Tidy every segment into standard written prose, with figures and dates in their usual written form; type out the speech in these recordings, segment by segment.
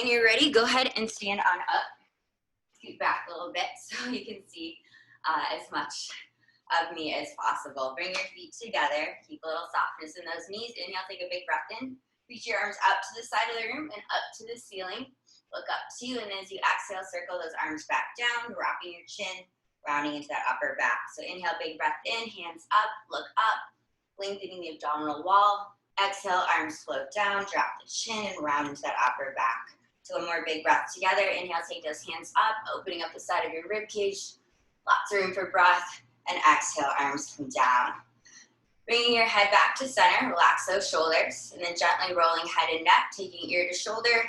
When you're ready, go ahead and stand on up. Scoot back a little bit so you can see as much of me as possible. Bring your feet together. Keep a little softness in those knees. Inhale, take a big breath in. Reach your arms up to the side of the room and up to the ceiling. Look up to you, and as you exhale, circle those arms back down, rocking your chin, rounding into that upper back. So inhale, big breath in, hands up, look up, lengthening the abdominal wall. Exhale, arms float down, drop the chin, and round into that upper back. So one more big breath together. Inhale, take those hands up, opening up the side of your rib cage. Lots of room for breath. And exhale, arms come down. Bringing your head back to center, relax those shoulders, and then gently rolling head and neck, taking ear to shoulder,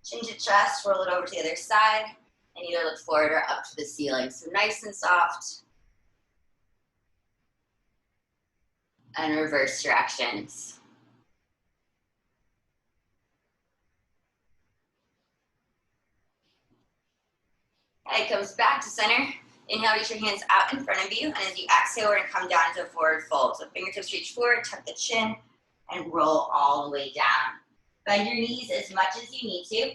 chin to chest, roll it over to the other side, and either look forward or up to the ceiling. So nice and soft. And reverse directions. Head comes back to center. Inhale, reach your hands out in front of you, and as you exhale, we're gonna come down into a forward fold. So fingertips reach forward, tuck the chin, and roll all the way down. Bend your knees as much as you need to,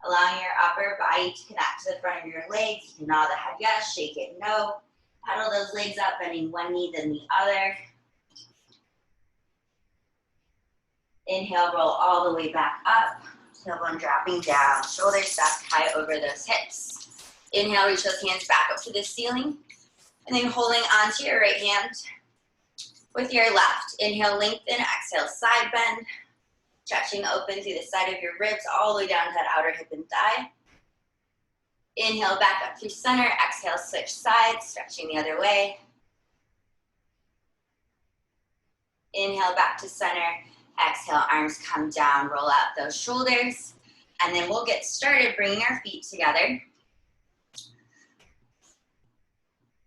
allowing your upper body to connect to the front of your legs. You can nod the head yes, shake it no. Pedal those legs up, bending one knee then the other. Inhale, roll all the way back up. Tailbone dropping down, shoulders stacked high over those hips. Inhale, reach those hands back up to the ceiling. And then holding onto your right hand with your left. Inhale, lengthen, exhale, side bend. Stretching open through the side of your ribs all the way down to that outer hip and thigh. Inhale, back up through center. Exhale, switch sides, stretching the other way. Inhale, back to center. Exhale, arms come down, roll out those shoulders. And then we'll get started bringing our feet together.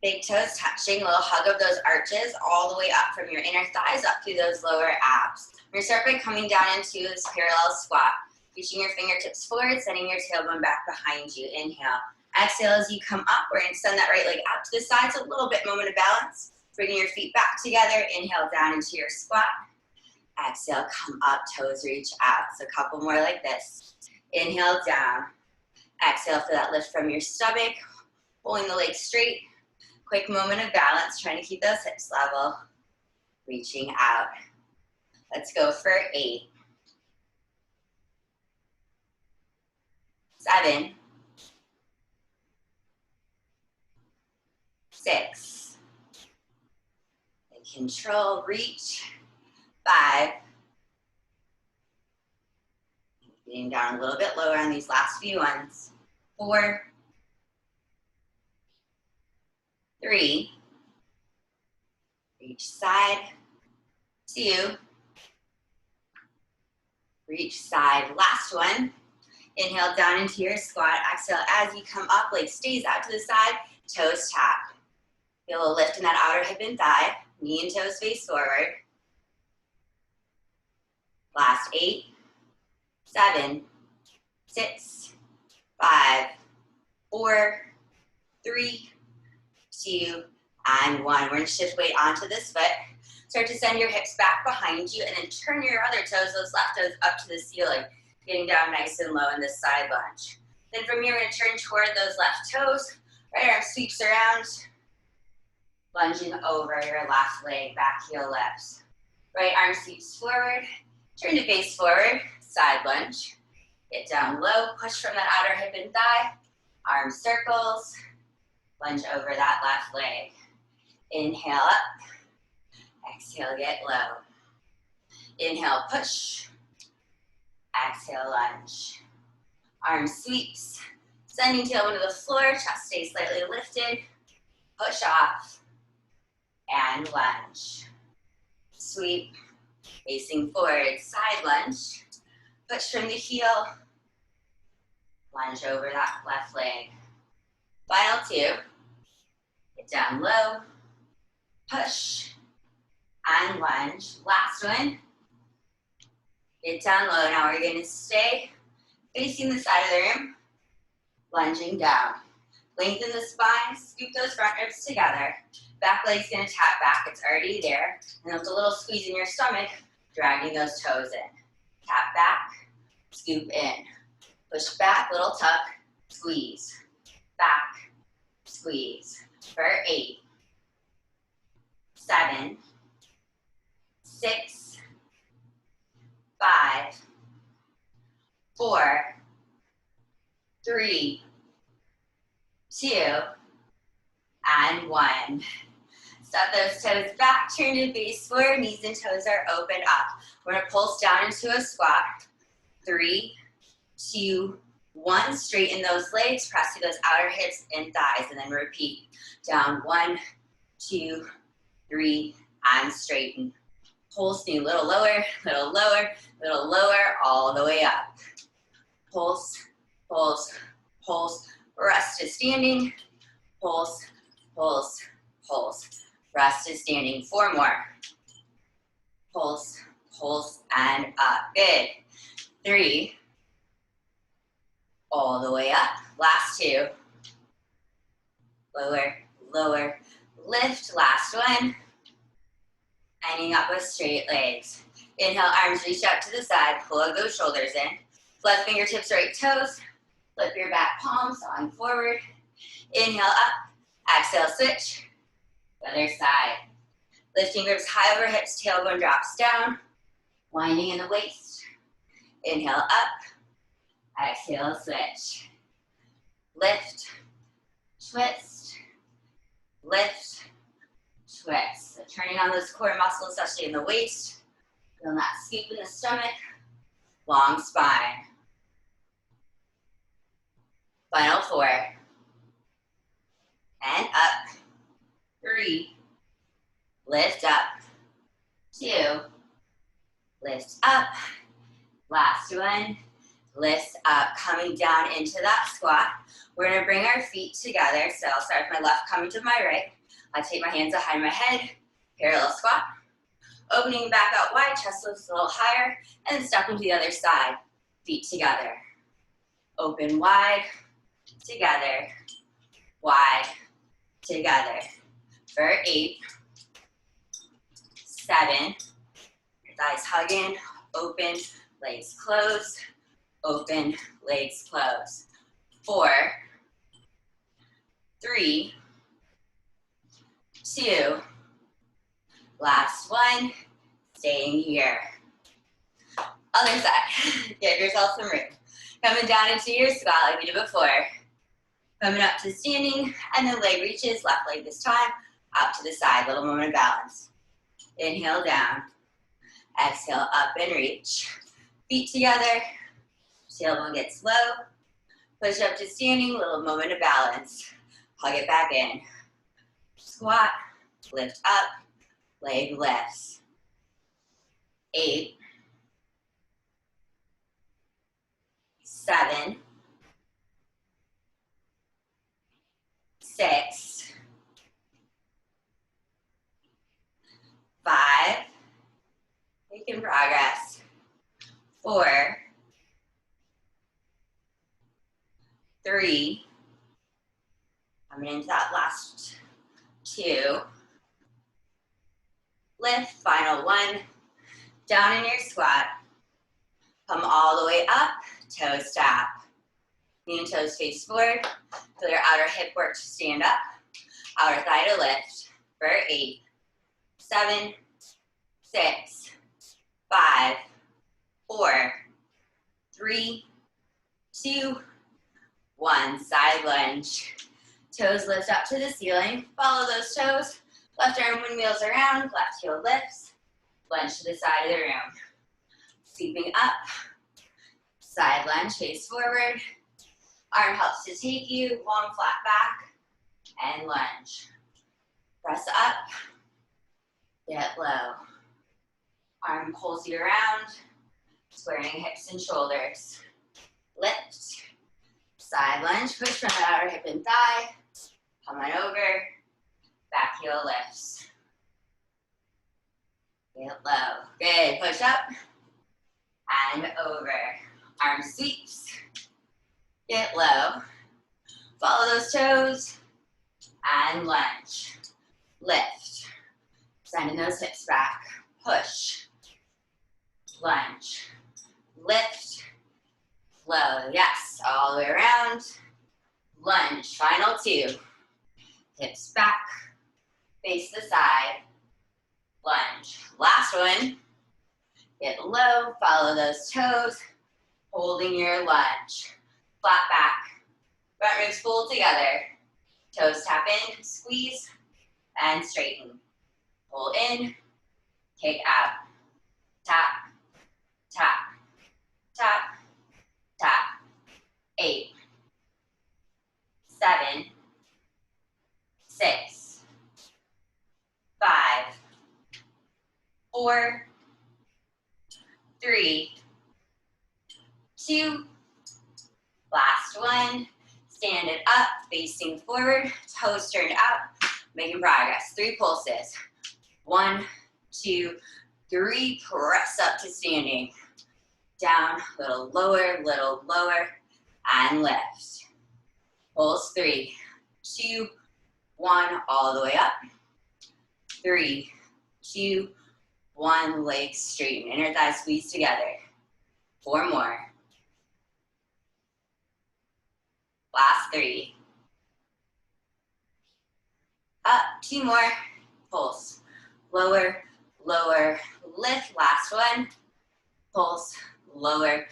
Big toes touching, a little hug of those arches all the way up from your inner thighs up through those lower abs. We're gonna start by coming down into this parallel squat. Reaching your fingertips forward, sending your tailbone back behind you. Inhale. Exhale as you come up. We're gonna extend that right leg out to the side, so a little bit moment of balance. Bringing your feet back together. Inhale down into your squat. Exhale, come up, toes reach out. So a couple more like this. Inhale down. Exhale for that lift from your stomach. Pulling the legs straight. Quick moment of balance, trying to keep those hips level. Reaching out. Let's go for 8. 7. 6. And control, reach. 5. Getting down a little bit lower on these last few ones. 4. 3. Reach side. 2. Reach side. Last one. Inhale down into your squat. Exhale as you come up, leg stays out to the side, toes tap. Feel a lift in that outer hip and thigh. Knee and toes face forward. Last 8, 7, 6, 5, 4, 3, 2, and 1. We're going to shift weight onto this foot. Start to send your hips back behind you, and then turn your other toes, those left toes, up to the ceiling, getting down nice and low in this side lunge. Then from here, we're going to turn toward those left toes. Right arm sweeps around, lunging over your left leg, back heel lifts. Right arm sweeps forward, turn to face forward, side lunge. Get down low, push from that outer hip and thigh, arm circles, lunge over that left leg. Inhale up, exhale, get low. Inhale, push, exhale, lunge. Arm sweeps, sending tailbone to the floor, chest stays slightly lifted, push off, and lunge. Sweep, facing forward, side lunge, push from the heel, lunge over that left leg. Final 2, get down low, push, and lunge. Last one, get down low. Now we're going to stay facing the side of the room, lunging down. Lengthen the spine, scoop those front ribs together. Back leg's gonna tap back, it's already there. And with a little squeeze in your stomach, dragging those toes in. Tap back, scoop in. Push back, little tuck, squeeze. Back, squeeze. For 8, 7, 6, 5, 4, 3, 2, and 1. Step those toes back, turn to face forward, knees and toes are opened up. We're gonna pulse down into a squat. 3, 2, 1. Straighten those legs, press through those outer hips and thighs, and then repeat. Down, 1, 2, 3, and straighten. Pulse knee, little lower, little lower, little lower, all the way up. Pulse, pulse, pulse. Rest to standing. Pulse, pulse, pulse. Rest to standing. 4 more. Pulse, pulse, and up. Good. 3. All the way up. Last 2. Lower, lower, lift. Last one. Ending up with straight legs. Inhale, arms reach out to the side. Plug those shoulders in. Left fingertips, right toes. Flip your back palm, sawing forward. Inhale up. Exhale, switch. Other side. Lifting grips high over hips, tailbone drops down. Winding in the waist. Inhale up. Exhale, switch. Lift, twist, lift, twist. So turning on those core muscles, especially in the waist. Feel that scoop in the stomach. Long spine. Final 4. And up. 3. Lift up. 2. Lift up. Last one. Lift up. Coming down into that squat. We're going to bring our feet together. So I'll start with my left coming to my right. I take my hands behind my head. Parallel squat. Opening back out wide. Chest lifts a little higher. And then stepping to the other side. Feet together. Open wide. Together. Wide. Together. For 8. 7. Your thighs hug in. Open. Legs close. Open. Legs close. 4. 3. 2. Last one. Staying here. Other side. Give yourself some room. Coming down into your squat like we did before. Coming up to standing, and then leg reaches, left leg this time, out to the side, little moment of balance. Inhale down, exhale up and reach. Feet together, tailbone gets low, push up to standing, little moment of balance. Hug it back in. Squat, lift up, leg lifts. 8, 7, 6, 5, making progress. 4, 3, coming into that last 2, lift, final 1, down in your squat, come all the way up, toes tap. Knee and toes face forward. Feel your outer hip work to stand up. Outer thigh to lift. For 8, 7, 6, 5, 4, 3, 2, 1. Side lunge. Toes lift up to the ceiling. Follow those toes. Left arm windmills around. Left heel lifts. Lunge to the side of the room. Sweeping up. Side lunge, face forward. Arm helps to take you, long flat back, and lunge. Press up, get low. Arm pulls you around, squaring hips and shoulders. Lift, side lunge, push from the outer hip and thigh. Come on over, back heel lifts. Get low. Good, push up, and over. Arm sweeps. Get low, follow those toes, and lunge. Lift, sending those hips back. Push, lunge, lift, low. Yes, all the way around. Lunge, final two. Hips back, face the side. Lunge. Last one. Get low, follow those toes, holding your lunge. Flat back, front ribs pull together. Toes tap in, squeeze, and straighten. Pull in, kick out. Tap, tap, tap, tap. 8, 7, 6, 5, 4, 3, 2, last one. Stand it up, facing forward, toes turned out, making progress. 3 pulses. 1, 2, 3, press up to standing. Down, little lower, and lift. Pulse 3, 2, 1, all the way up. 3, 2, 1, legs straighten, inner thighs squeeze together. 4 more. Last 3. Up, 2 more. Pulse. Lower, lift. Last one. Pulse, lower,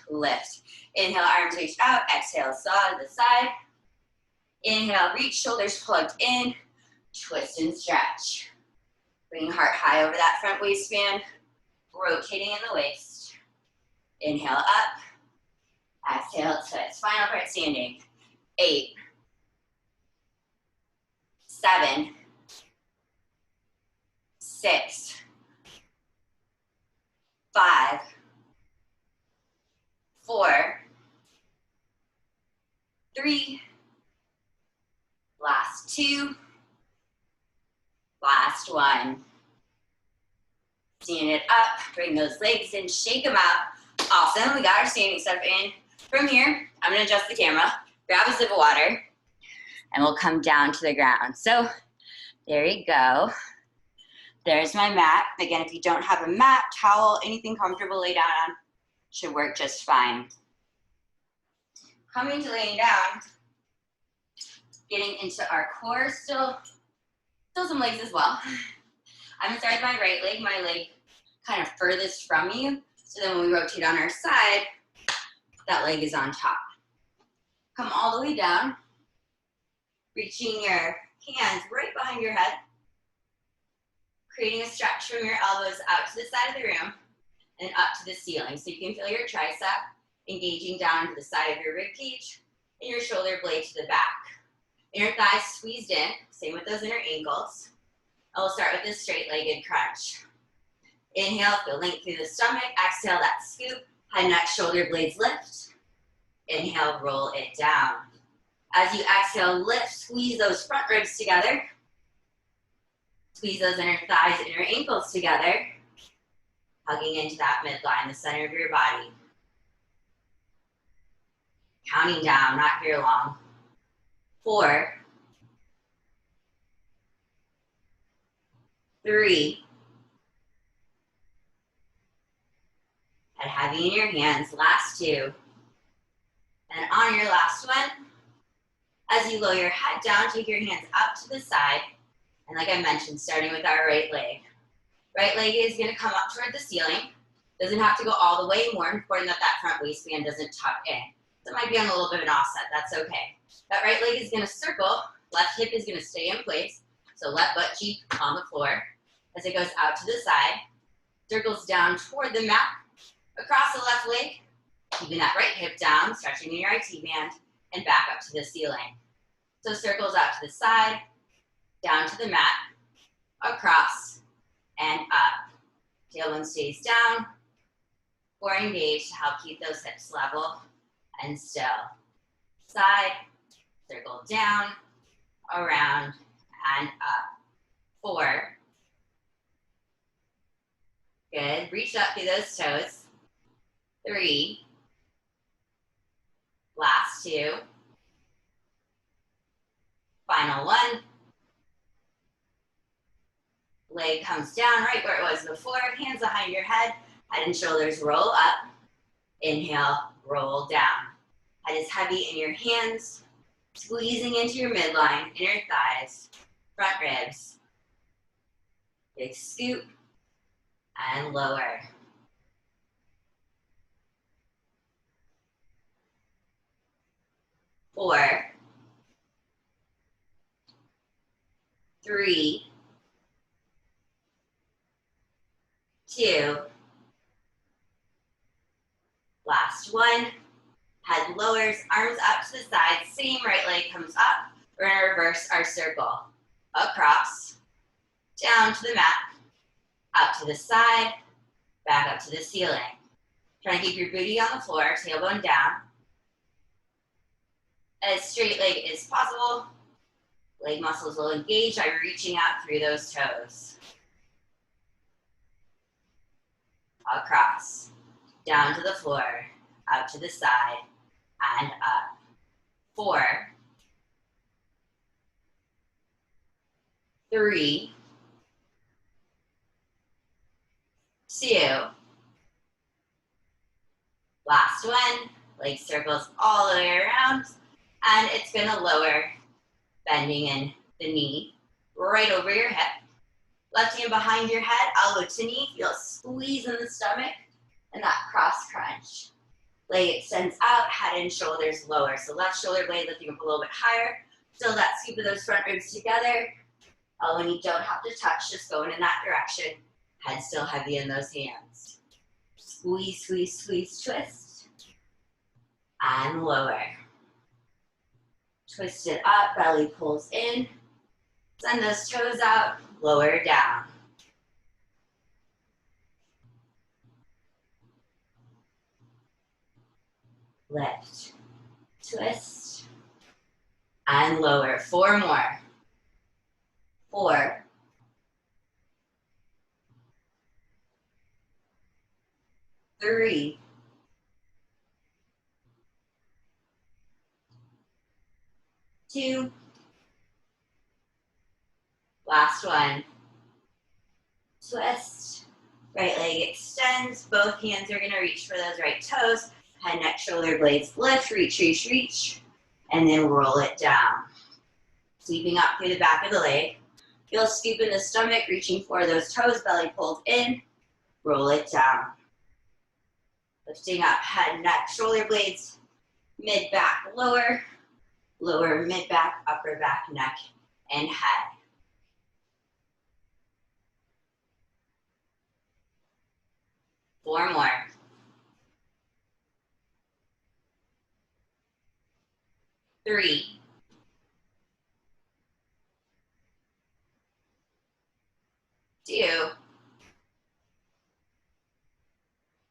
lift. Inhale, arms reach out. Exhale, saw to the side. Inhale, reach, shoulders plugged in. Twist and stretch. Bring heart high over that front waistband. Rotating in the waist. Inhale up. Exhale, twist. Final part standing. 8, 7, 6, 5, 4, 3, last 2, last 1. Stand it up, bring those legs in, shake them out. Awesome, we got our standing stuff in. From here, I'm gonna adjust the camera, grab a sip of water, and we'll come down to the ground. So, there you go. There's my mat. Again, if you don't have a mat, towel, anything comfortable to lay down on, should work just fine. Coming to laying down, getting into our core, still some legs as well. I'm gonna start with my right leg kind of furthest from you, so then when we rotate on our side, that leg is on top. Come all the way down, reaching your hands right behind your head, creating a stretch from your elbows out to the side of the room and up to the ceiling. So you can feel your tricep engaging down to the side of your rib cage and your shoulder blade to the back. Inner thighs squeezed in, same with those inner ankles. And we'll start with this straight-legged crunch. Inhale, feel length through the stomach. Exhale, that scoop. Head, neck, shoulder blades lift. Inhale, roll it down. As you exhale, lift, squeeze those front ribs together. Squeeze those inner thighs, inner ankles together. Hugging into that midline, the center of your body. Counting down, not here long. 4, 3, and heavy in your hands, last 2. And on your last one, as you lower your head down, take your hands up to the side. And like I mentioned, starting with our right leg. Right leg is gonna come up toward the ceiling. Doesn't have to go all the way, more important that that front waistband doesn't tuck in. So it might be on a little bit of an offset, that's okay. That right leg is gonna circle, left hip is gonna stay in place. So left butt cheek on the floor. As it goes out to the side, circles down toward the mat, across the left leg, keeping that right hip down, stretching in your IT band, and back up to the ceiling. So circles out to the side, down to the mat, across, and up. Tailbone stays down, core engaged to help keep those hips level and still. Side, circle down, around, and up. 4. Good, reach up through those toes. 3. Last 2. Final 1. Leg comes down right where it was before. Hands behind your head. Head and shoulders roll up. Inhale, roll down. Head is heavy in your hands, squeezing into your midline, inner thighs, front ribs. Big scoop and lower. 4, 3, 2, last one. Head lowers, arms up to the side, same right leg comes up. We're gonna reverse our circle. Across, down to the mat, up to the side, back up to the ceiling. Try to keep your booty on the floor, tailbone down. As straight leg as possible. Leg muscles will engage by reaching out through those toes. Across, down to the floor, out to the side, and up. 4, 3, 2, last one. Leg circles all the way around, and it's gonna lower, bending in the knee, right over your hip. Left hand behind your head, elbow to knee, feel a squeeze in the stomach, and that cross crunch. Leg extends out, head and shoulders lower. So left shoulder blade lifting up a little bit higher. Still that scoop of those front ribs together. When you don't have to touch, just going in that direction. Head still heavy in those hands. Squeeze, squeeze, squeeze, twist. And lower. Twist it up, belly pulls in. Send those toes out, lower down. Lift, twist, and lower. 4 more. 4, 3, 2, last one. Twist, right leg extends, both hands are gonna reach for those right toes. Head, neck, shoulder blades lift, reach, reach, reach, and then roll it down. Sweeping up through the back of the leg. Feel a scoop in the stomach, reaching for those toes, belly pulled in, roll it down. Lifting up, head, neck, shoulder blades, mid back, lower, lower, mid back, upper back, neck, and head. 4 more. 3, 2,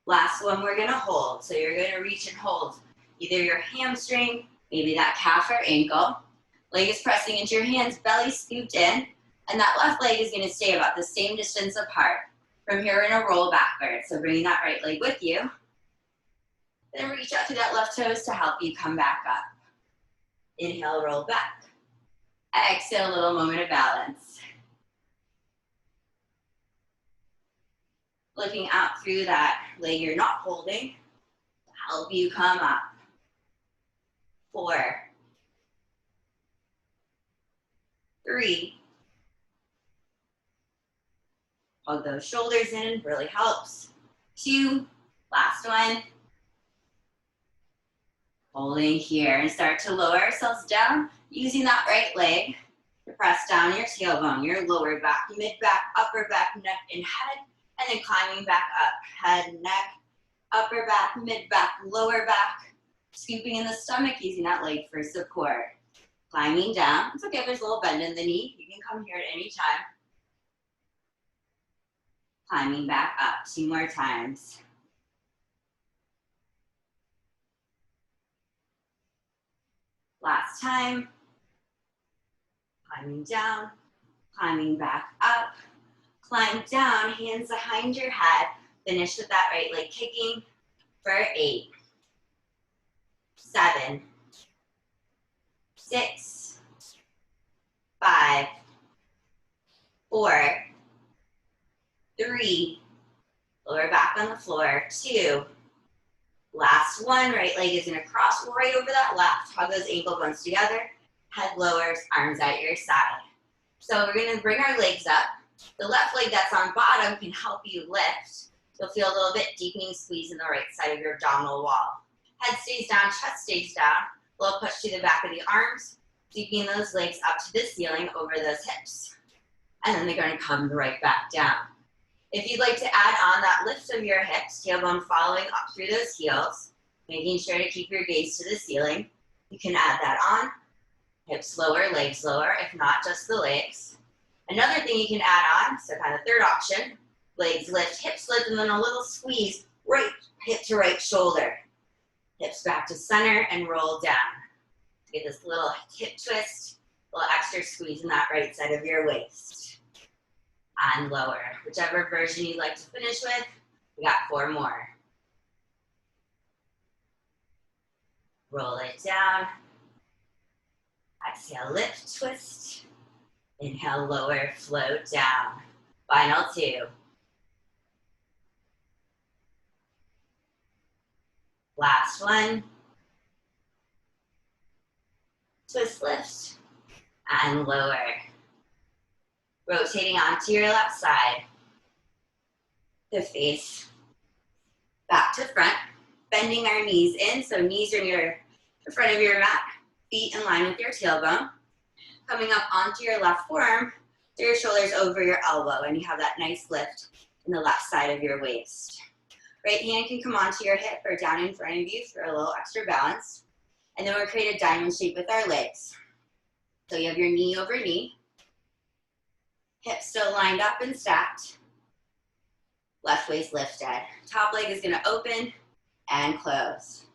last one we're gonna hold. So you're gonna reach and hold either your hamstring, maybe that calf or ankle. Leg is pressing into your hands, belly scooped in, and that left leg is gonna stay about the same distance apart. From here, we're gonna roll backwards. So bringing that right leg with you. Then reach out to that left toes to help you come back up. Inhale, roll back. Exhale, a little moment of balance. Looking out through that leg you're not holding to help you come up. 4, 3, hug those shoulders in, really helps. 2, last one. Holding here and start to lower ourselves down, using that right leg to press down your tailbone, your lower back, mid back, upper back, neck, and head, and then climbing back up. Head, neck, upper back, mid back, lower back, scooping in the stomach, using that leg for support. Climbing down. It's okay if there's a little bend in the knee. You can come here at any time. Climbing back up 2 more times. Last time. Climbing down, climbing back up, climb down, hands behind your head. Finish with that right leg kicking for 8, 7, 6, 5, 4, 3, lower back on the floor, 2, Last one, right leg is gonna cross right over that left. Hug those ankle bones together. Head lowers, arms at your side. So we're gonna bring our legs up. The left leg that's on bottom can help you lift. You'll feel a little bit deepening squeeze in the right side of your abdominal wall. Head stays down, chest stays down. A little push to the back of the arms, deepening those legs up to the ceiling over those hips. And then they're gonna come right back down. If you'd like to add on that lift of your hips, tailbone following up through those heels, making sure to keep your gaze to the ceiling, you can add that on. Hips lower, legs lower, if not just the legs. Another thing you can add on, so kind of third option, legs lift, hips lift, and then a little squeeze, right hip to right shoulder. Hips back to center and roll down. Get this little hip twist, a little extra squeeze in that right side of your waist. And lower, whichever version you'd like to finish with. We got 4 more. Roll it down. Exhale, lift, twist. Inhale, lower, float down. Final 2. Last one. Twist, lift, and lower. Rotating onto your left side. The face back to front. Bending our knees in, so knees are near the front of your mat. Feet in line with your tailbone. Coming up onto your left forearm, so your shoulders over your elbow, and you have that nice lift in the left side of your waist. Right hand can come onto your hip or down in front of you for a little extra balance. And then we'll create a diamond shape with our legs. So you have your knee over knee. Hips still lined up and stacked. Left waist lifted. Top leg is gonna open and close.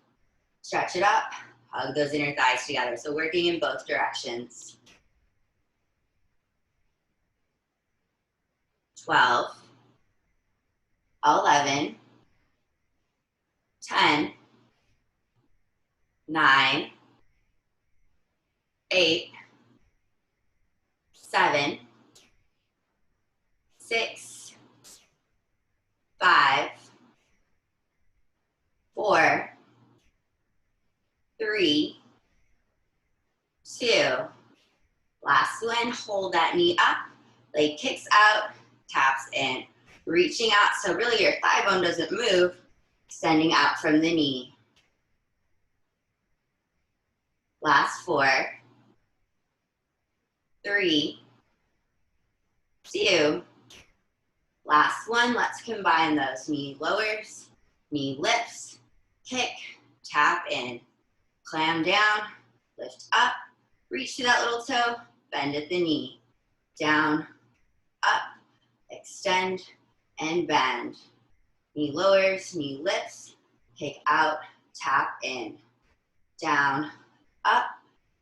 Stretch it up, hug those inner thighs together. So working in both directions. 12, 11, 10, 9, 8, 7, 6, 5, 4, 3, 2. Last one, hold that knee up, leg kicks out, taps in. Reaching out, so really your thigh bone doesn't move, extending out from the knee. Last 4, 3, 2. Last one, let's combine those. Knee lowers, knee lifts, kick, tap in, clam down, lift up, reach to that little toe, bend at the knee, down, up, extend, and bend. Knee lowers, knee lifts, kick out, tap in, down, up,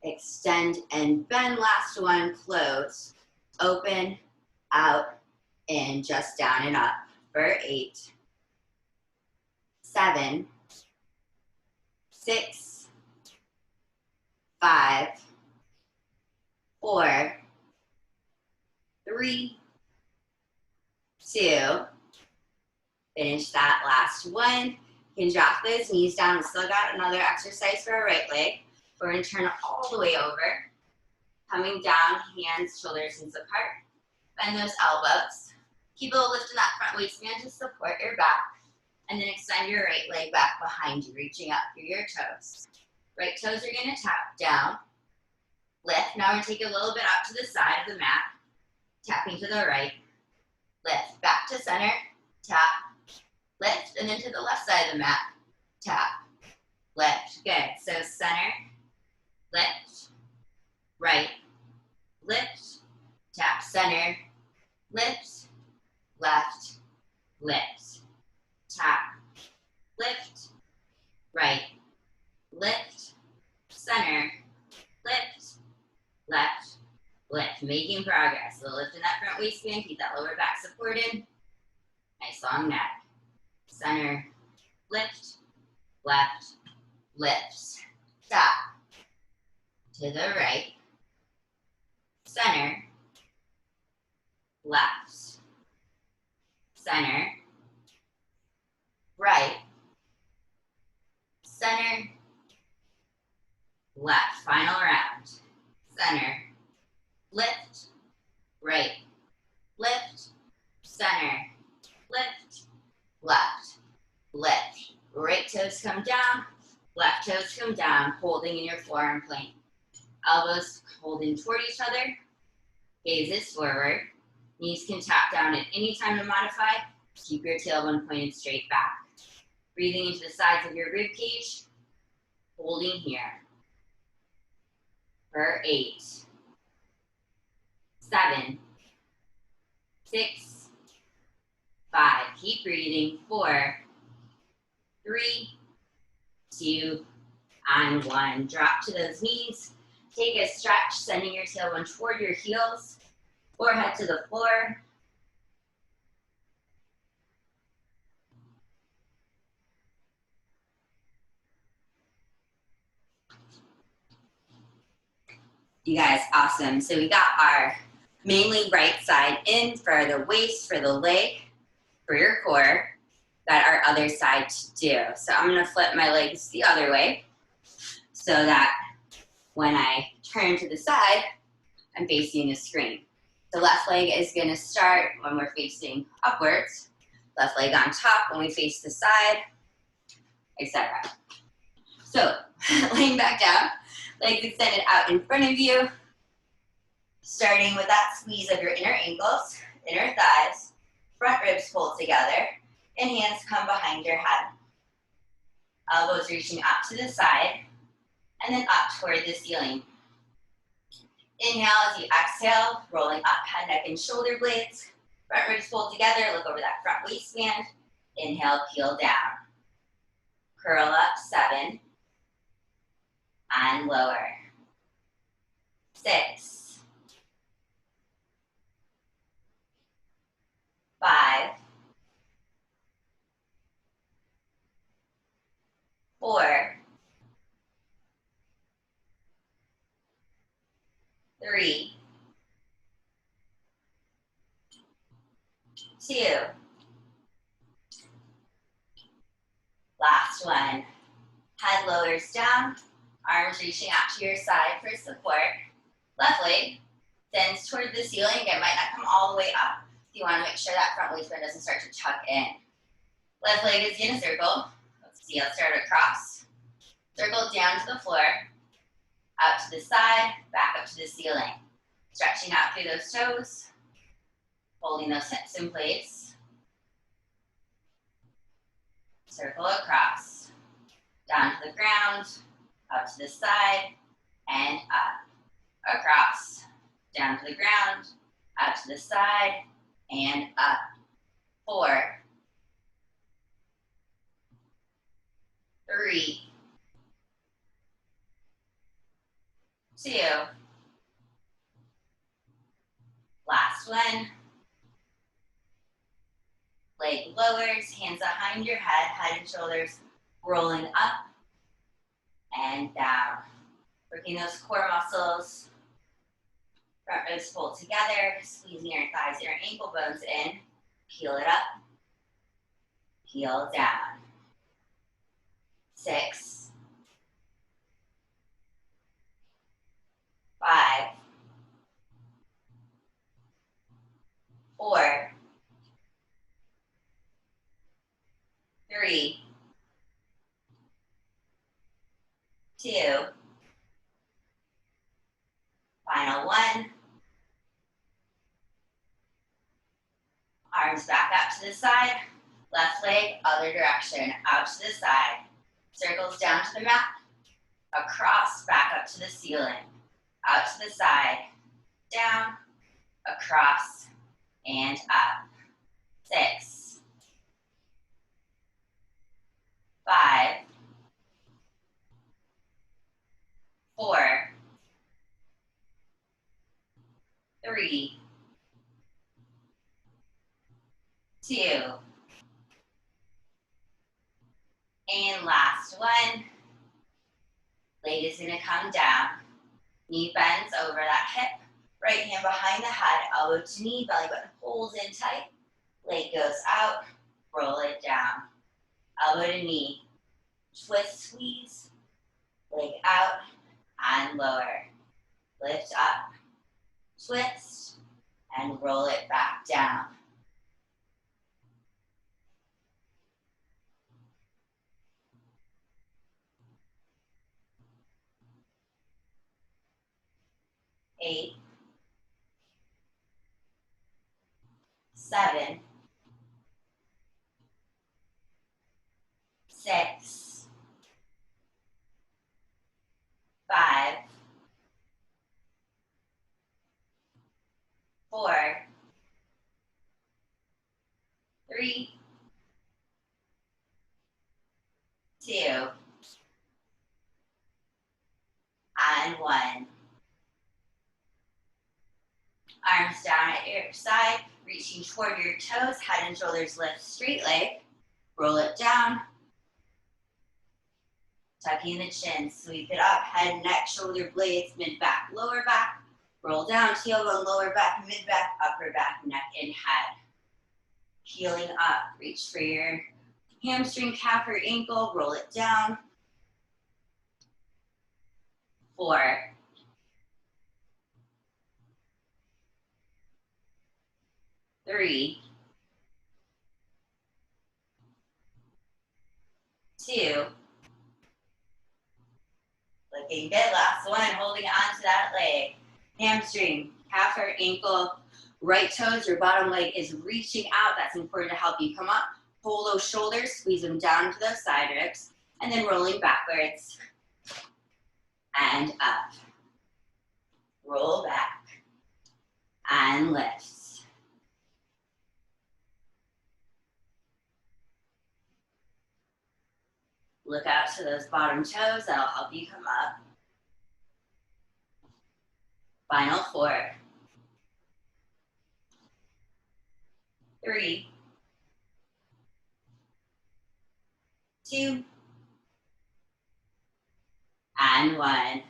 extend, and bend. Last one, close, open, out, in, just down and up for 8, 7, 6, 5, 4, 3, 2. Finish that last one. You can drop those knees down. We still got another exercise for our right leg. We're going to turn it all the way over. Coming down, hands, shoulders, knees apart. Bend those elbows. Keep a little lift in that front waistband to support your back. And then extend your right leg back behind you, reaching up through your toes. Right toes are going to tap down. Lift. Now we're going to take it a little bit up to the side of the mat. Tapping to the right. Lift. Back to center. Tap. Lift. And then to the left side of the mat. Tap. Lift. Good. So center. Lift. Right. Lift. Tap. Center. Lift. Left. Lift. Tap. Lift. Right. Lift. Center. Lift. Left. Lift. Making progress. So lift in that front waistband. Keep that lower back supported. Nice long neck. Center. Lift. Left. Lifts. Tap. To the right. Center. Left. Center. Right. center, left, final round, center, lift, right, lift, center, lift, left, lift, right toes come down, left toes come down, holding in your forearm plank. Elbows holding toward each other, gazes forward, knees can tap down at any time to modify, keep your tailbone pointed straight back. Breathing into the sides of your rib cage, holding here. For 8, 7, 6, 5, keep breathing, 4, 3, 2, and 1. Drop to those knees, take a stretch, sending your tailbone toward your heels, forehead to the floor. You guys, awesome. So we got our mainly right side in for the waist, for the leg, for your core. Got our other side to do. So I'm gonna flip my legs the other way so that when I turn to the side, I'm facing the screen. The left leg is gonna start when we're facing upwards, left leg on top when we face the side, etc. So laying back down, legs extended out in front of you, starting with that squeeze of your inner ankles, inner thighs, front ribs pulled together, and hands come behind your head. Elbows reaching up to the side, and then up toward the ceiling. Inhale as you exhale, rolling up head, neck, and shoulder blades. Front ribs pulled together, look over that front waistband. Inhale, peel down. Curl up, 7, and lower. 6, 5, 4, 3, 2. Last one. Head lowers down, arms reaching out to your side for support. Left leg bends toward the ceiling. Again, might not come all the way up. You want to make sure that front waistband doesn't start to tuck in. Left leg is in a circle. Let's see, I'll start across. Circle down to the floor, out to the side, back up to the ceiling. Stretching out through those toes, holding those hips in place. Circle across, down to the ground, up to the side, and up. Across, down to the ground, up to the side, and up. 4, 3, 2. Last one. Leg lowers, hands behind your head, head and shoulders rolling up and down. Working those core muscles. Front ribs pulled together, squeezing your thighs, your ankle bones in. Peel it up, peel down. 6, 5, 4, 3, 2, final one. Arms back out to the side, left leg, other direction, out to the side. Circles down to the mat, across, back up to the ceiling, out to the side, down, across, and up. 6, 5, 4, 3, 2, and last one. Leg is gonna come down. Knee bends over that hip. Right hand behind the head, elbow to knee, belly button pulls in tight. Leg goes out, roll it down. Elbow to knee, twist, squeeze, leg out, and lower. Lift up, twist, and roll it back down. Eight, 7, 6, 5, 4, 3, 2, and 1. Arms down at your side, reaching toward your toes, head and shoulders lift, straight leg. Roll it down. Tucking the chin, sweep it up, head, neck, shoulder blades, mid-back, lower back. Roll down, tailbone, lower back, mid-back, upper back, neck, and head. Peeling up, reach for your hamstring, calf, or ankle, roll it down. 4, 3, 2, looking good, last one, holding on to that leg. Hamstring, calf or ankle, right toes, your bottom leg is reaching out. That's important to help you come up. Pull those shoulders, squeeze them down to those side ribs, and then rolling backwards and up. Roll back and lift. Look out to those bottom toes. That'll help you come up. Final 4, 3, 2, and 1.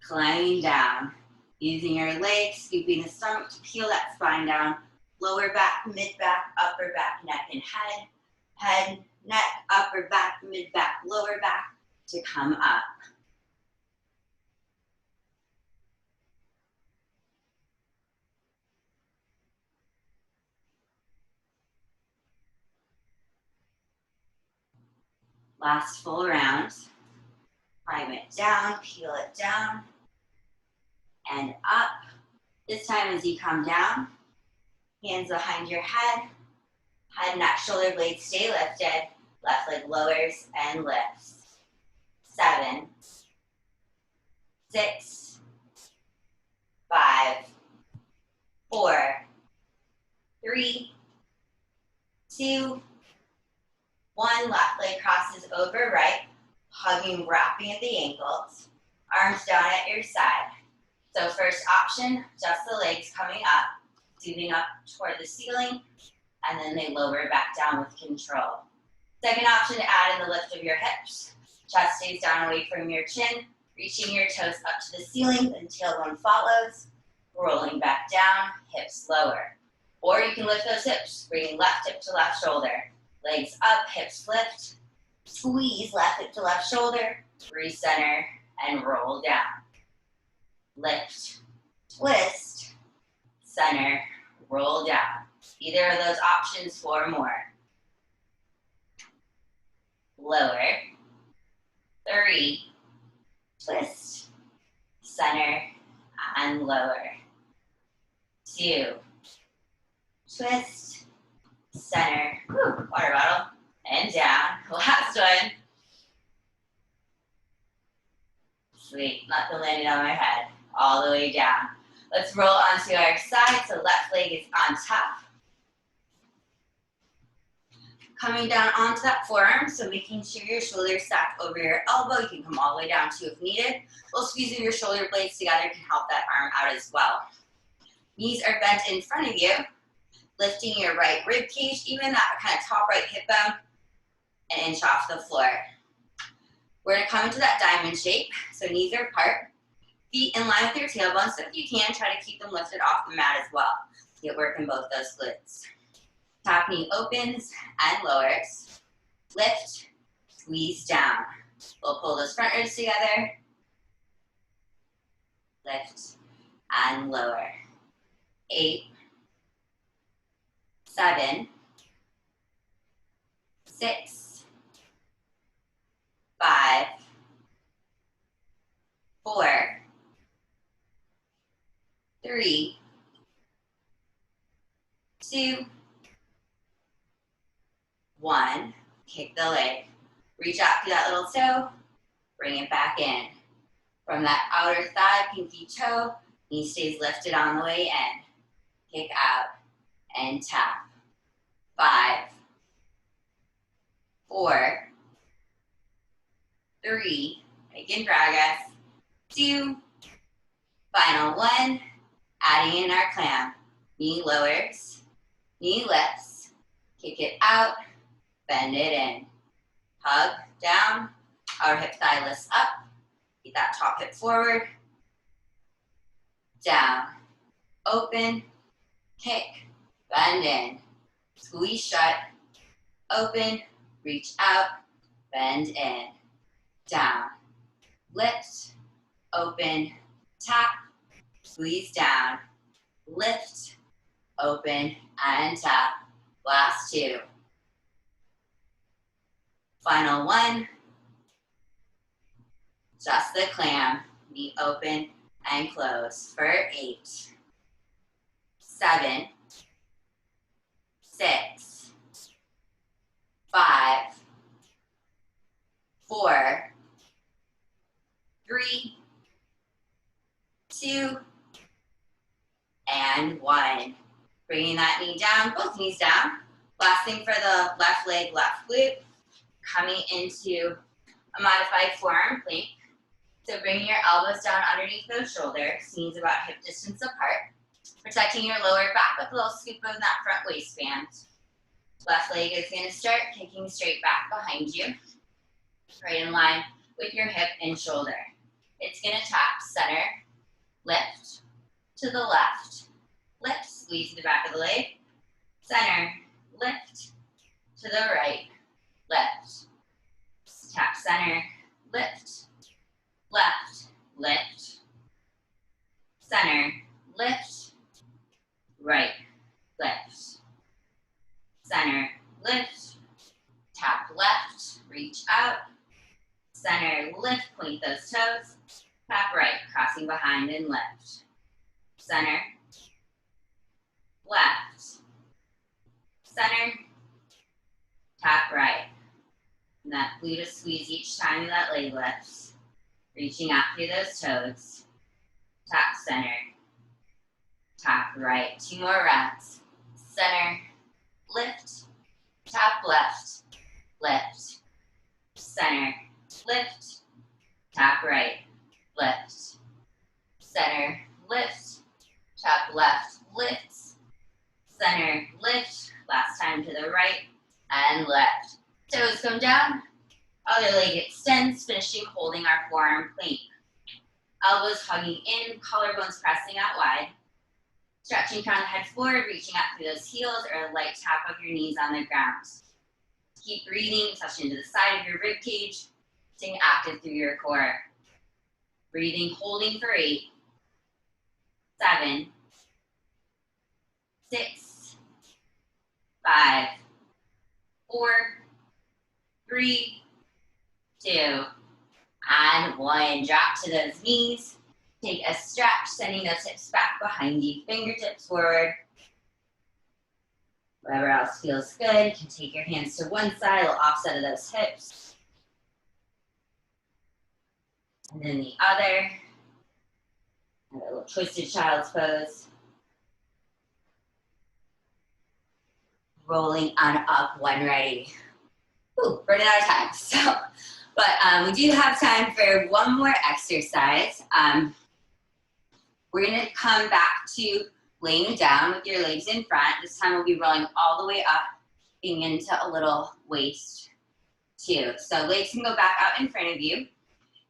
Climbing down, using your legs, scooping the stomach to peel that spine down. Lower back, mid-back, upper back, neck, and head. Head, neck, upper back, mid-back, lower back to come up. Last full round. Climb it down, peel it down, and up. This time as you come down, hands behind your head, neck, shoulder blades stay lifted, left leg lowers and lifts. 7, 6, 5, 4, 3, 2, 1. Left leg crosses over right, hugging, wrapping at the ankles, arms down at your side. So first option, just the legs coming up, scooping up toward the ceiling, and then they lower back down with control. Second option, to add in the lift of your hips. Chest stays down away from your chin, reaching your toes up to the ceiling, then tailbone follows, rolling back down, hips lower. Or you can lift those hips, bringing left hip to left shoulder. Legs up, hips lift, squeeze left hip to left shoulder, recenter, and roll down. Lift, twist, center, roll down. Either of those options, 4 more. Lower, 3, twist, center, and lower. 2, twist, center, water bottle, and down. Last one. Sweet, nothing landed on my head. All the way down. Let's roll onto our side, so left leg is on top. Coming down onto that forearm, so making sure your shoulders stack over your elbow. You can come all the way down too if needed. A little squeezing your shoulder blades together can help that arm out as well. Knees are bent in front of you, lifting your right rib cage, even that kind of top right hip bone, and inch off the floor. We're gonna come into that diamond shape, so knees are apart, feet in line with your tailbone, so if you can, try to keep them lifted off the mat as well. Get work in both those glutes. Top knee opens and lowers. Lift Squeeze down. We'll pull those front ribs together. Lift and lower. 8, 7, 6, 5, 4, 3, 2, 1. Kick the leg. Reach out through that little toe. Bring it back in. From that outer thigh, pinky toe, knee stays lifted on the way in. Kick out and tap. 5, 4, 3, making progress. 2, final 1. Adding in our clam. Knee lowers, knee lifts. Kick it out, bend it in. Hug down, our hip thigh lifts up. Get that top hip forward. Down, open, kick, bend in. Squeeze shut, open, reach out, bend in. Down, lift, open, tap, squeeze down, lift, open, and tap. Last 2. Final 1. Just the clam. Knee open and close for 8, 7, 6, 5, 4, 3, 2, and 1. Bringing that knee down, both knees down. Last thing for the left leg, left glute. Coming into a modified forearm plank. So bringing your elbows down underneath those shoulders, knees about hip distance apart. Protecting your lower back with a little scoop of that front waistband. Left leg is going to start kicking straight back behind you. Right in line with your hip and shoulder. It's going to tap center, lift, to the left, lift, squeeze the back of the leg, center, lift, to the right, lift, tap center, lift, left, lift, center, lift, right, lift, center, lift, tap left, reach out, center, lift, point those toes, tap right, crossing behind and lift, center, left, center, tap right. And that gluteus squeeze each time that leg lifts. Reaching out through those toes. Tap center, tap right. 2 more reps. Center, lift, tap left, lift, center, lift, tap right, lift, center, lift, tap left, lift, center, lift, last time to the right, and lift. Toes come down, other leg extends, finishing holding our forearm plank. Elbows hugging in, collarbones pressing out wide. Stretching crown the head forward, reaching out through those heels, or a light tap of your knees on the ground. Keep breathing, touching into the side of your rib cage, staying active through your core. Breathing, holding for 8, 7, 6, 5, 4, 3, 2, and 1. Drop to those knees. Take a stretch, sending those hips back behind you, fingertips forward. Whatever else feels good. You can take your hands to one side, a little offset of those hips. And then the other. And a little twisted child's pose. Rolling on up when ready. Ooh, running out of time. But we do have time for one more exercise. We're going to come back to laying down with your legs in front. This time we'll be rolling all the way up, getting into a little waist too. So legs can go back out in front of you.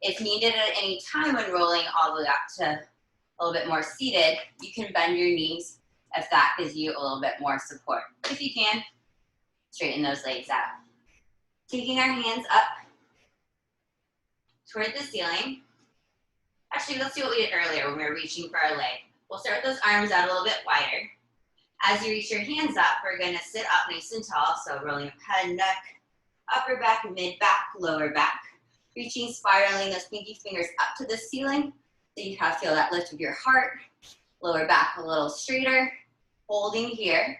If needed at any time when rolling all the way up to a little bit more seated, you can bend your knees if that gives you a little bit more support. But if you can, straighten those legs out. Taking our hands up toward the ceiling. Actually, let's do what we did earlier when we were reaching for our leg. We'll start with those arms out a little bit wider. As you reach your hands up, we're gonna sit up nice and tall. So rolling up head, neck, upper back, mid back, lower back. Reaching, spiraling those pinky fingers up to the ceiling. So you have to feel that lift of your heart. Lower back a little straighter. Holding here.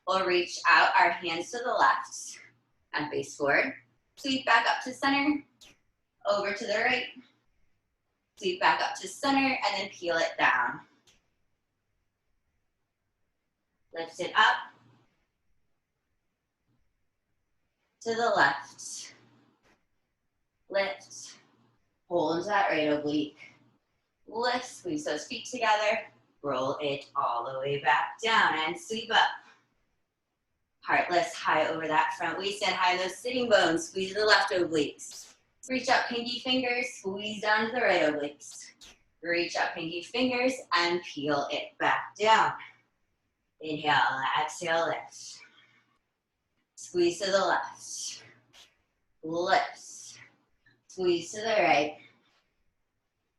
We'll reach out our hands to the left and face forward. Sweep back up to center. Over to the right. Sweep back up to center and then peel it down. Lift it up. To the left. Lift. Hold into that right oblique. Lift, squeeze those feet together. Roll it all the way back down and sweep up. Heartless, high over that front waist and high in those sitting bones. Squeeze the left obliques. Reach up pinky fingers, squeeze down to the right obliques. Reach up pinky fingers and peel it back down. Inhale, exhale, lift. Squeeze to the left. Lift. Squeeze to the right.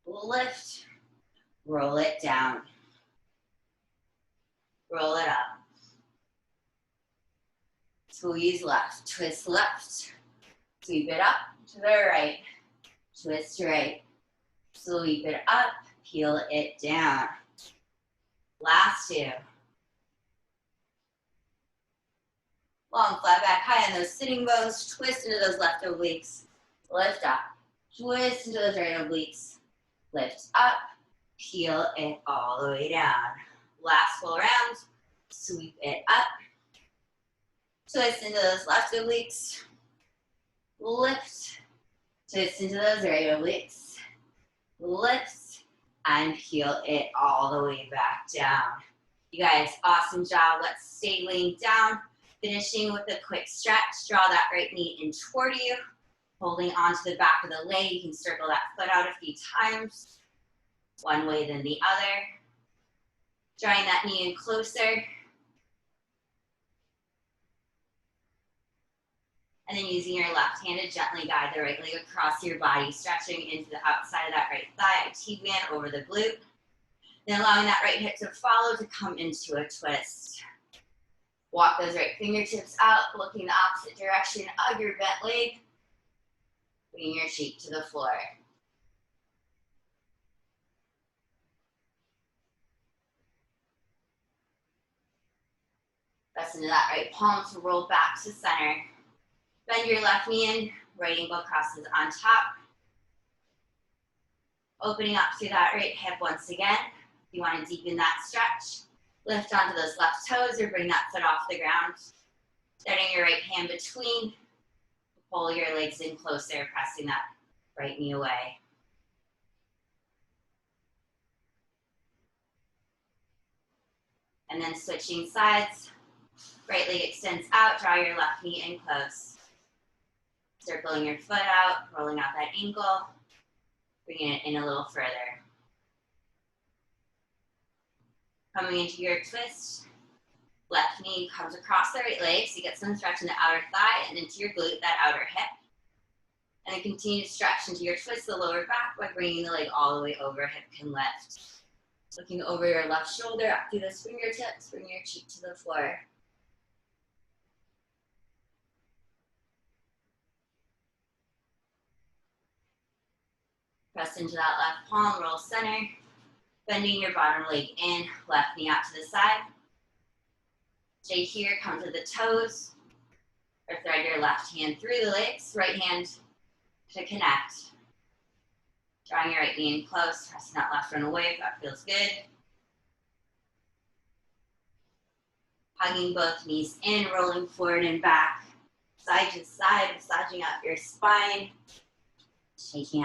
Lift. Roll it down. Roll it up. Squeeze left. Twist left. Sweep it up to the right. Twist right. Sweep it up. Peel it down. Last two. Long, flat back, high on those sitting bones. Twist into those left obliques. Lift up. Twist into those right obliques. Lift up. Peel it all the way down. Last full round. Sweep it up. Twist into those left obliques. Lift. Twist into those right obliques. Lift. And peel it all the way back down. You guys, awesome job. Let's stay laying down. Finishing with a quick stretch. Draw that right knee in toward you. Holding onto the back of the leg. You can circle that foot out a few times. One way then the other. Drawing that knee in closer. And then using your left hand to gently guide the right leg across your body, stretching into the outside of that right thigh, T-band over the glute. Then allowing that right hip to follow to come into a twist. Walk those right fingertips out, looking the opposite direction of your bent leg. Bringing your cheek to the floor. Press into that right palm to roll back to center. Bend your left knee in, right ankle crosses on top. Opening up through that right hip once again. If you want to deepen that stretch, lift onto those left toes or bring that foot off the ground. Setting your right hand between. Pull your legs in closer, pressing that right knee away. And then switching sides. Right leg extends out, draw your left knee in close. Circling your foot out, rolling out that ankle, bringing it in a little further. Coming into your twist, left knee comes across the right leg, so you get some stretch in the outer thigh and into your glute, that outer hip. And then continue to stretch into your twist, the lower back, by bringing the leg all the way over, hip can lift. Looking over your left shoulder, up through those fingertips, bring your cheek to the floor. Press into that left palm, roll center. Bending your bottom leg in, left knee out to the side. Stay here, come to the toes. Or thread your left hand through the legs, right hand to connect. Drawing your right knee in close, pressing that left one away if that feels good. Hugging both knees in, rolling forward and back. Side to side, massaging up your spine. Shaking out.